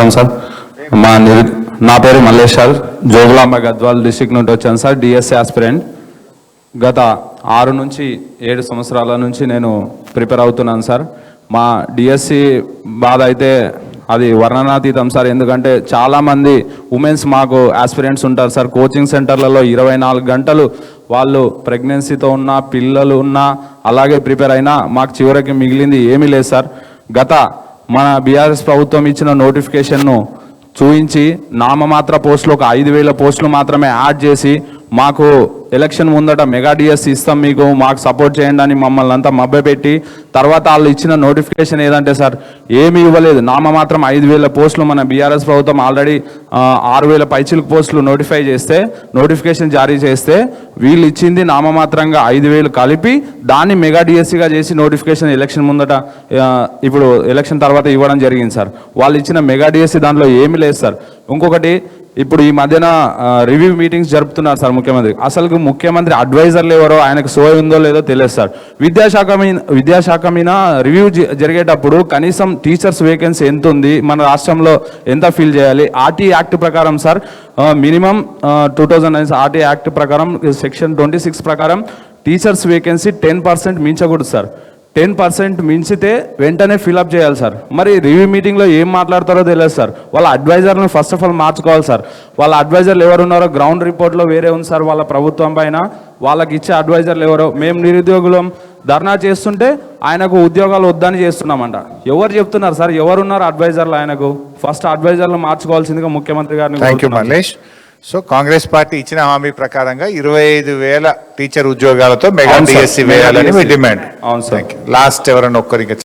నమస్కారం సార్. నా పేరు మల్లేష్ సార్. జోగులాంబ గద్వాల్ డిస్టిక్ నుండి వచ్చాను సార్. DSC aspirant. గత 6 నుంచి 7 సంవత్సరాల నుంచి నేను ప్రిపేర్ అవుతున్నాను సార్. మా డిఎస్సి బాధ అయితే అది వర్ణనాతీతం సార్. ఎందుకంటే చాలామంది ఉమెన్స్ మాకు ఆస్పిరెంట్స్ ఉంటారు సార్. కోచింగ్ సెంటర్లలో 24 గంటలు వాళ్ళు ప్రెగ్నెన్సీతో ఉన్న పిల్లలు ఉన్నా అలాగే ప్రిపేర్ అయినా మాకు చివరికి మిగిలింది ఏమీ లేదు సార్. మన బీఆర్ఎస్ ప్రభుత్వం ఇచ్చిన నోటిఫికేషన్ను చూయించి నామమాత్ర పోస్టులు ఒక 5,000 పోస్టులు మాత్రమే యాడ్ చేసి మాకు ఎలక్షన్ ముందట మెగా డిఎస్సి ఇస్తాం, మాకు సపోర్ట్ చేయండి అని మమ్మల్ని అంతా మభ్యపెట్టి తర్వాత వాళ్ళు ఇచ్చిన నోటిఫికేషన్ ఏదంటే సార్ ఏమీ ఇవ్వలేదు. నామమాత్రం 5,000 పోస్టులు మన బీఆర్ఎస్ ప్రభుత్వం ఆల్రెడీ 6,000 పైచిలకు పోస్టులు నోటిఫికేషన్ జారీ చేస్తే వీళ్ళు ఇచ్చింది నామమాత్రంగా 5,000 కలిపి దాన్ని మెగా డిఎస్సిగా చేసి నోటిఫికేషన్ ఎలక్షన్ ముందట ఇప్పుడు ఎలక్షన్ తర్వాత ఇవ్వడం జరిగింది సార్. వాళ్ళు ఇచ్చిన మెగా డిఎస్సి దాంట్లో ఏమీ లేదు సార్. ఇంకొకటి, ఇప్పుడు ఈ మధ్యన రివ్యూ మీటింగ్స్ జరుపుతున్నారు సార్ ముఖ్యమంత్రి. అసలు ముఖ్యమంత్రి అడ్వైజర్లు ఎవరో ఆయనకు సోయ ఉందో లేదో తెలియదు సార్. విద్యాశాఖ మీద రివ్యూ జరిగేటప్పుడు కనీసం టీచర్స్ వేకెన్సీ ఎంత ఉంది, మన రాష్ట్రంలో ఎంత ఫిల్ చేయాలి, ఆర్టీ యాక్ట్ ప్రకారం సార్ మినిమం 2009 ఆర్టీ యాక్ట్ ప్రకారం సెక్షన్ 26 ప్రకారం టీచర్స్ వేకెన్సీ 10% మించకూడదు సార్. 10% మించితే వెంటనే ఫిల్అప్ చేయాలి సార్. మరి రివ్యూ మీటింగ్లో ఏం మాట్లాడతారో తెలియదు సార్. వాళ్ళ అడ్వైజర్లను ఫస్ట్ ఆఫ్ ఆల్ మార్చుకోవాలి సార్. వాళ్ళ అడ్వైజర్లు ఎవరు ఉన్నారో గ్రౌండ్ రిపోర్ట్లో వేరే ఉంది సార్. వాళ్ళ ప్రభుత్వం పైన వాళ్ళకి ఇచ్చే అడ్వైజర్లు ఎవరో, మేము నిరుద్యోగులం ధర్నా చేస్తుంటే ఆయనకు ఉద్యోగాలు వద్దని చేస్తున్నామంట. ఎవరు చెప్తున్నారు సార్? ఎవరున్నారు అడ్వైజర్లు ఆయనకు? ఫస్ట్ అడ్వైజర్లు మార్చుకోవాల్సిందిగా ముఖ్యమంత్రి గారిని. Thank you Mallesh. So Congress party ఇచ్చిన హామీ ప్రకారంగా 25,000 టీచర్ ఉద్యోగాలతో మెగా డిఎస్సి వేయాలని మీ డిమాండ్. అవును సార్. లాస్ట్ ఎవరైనా ఒక్కరికి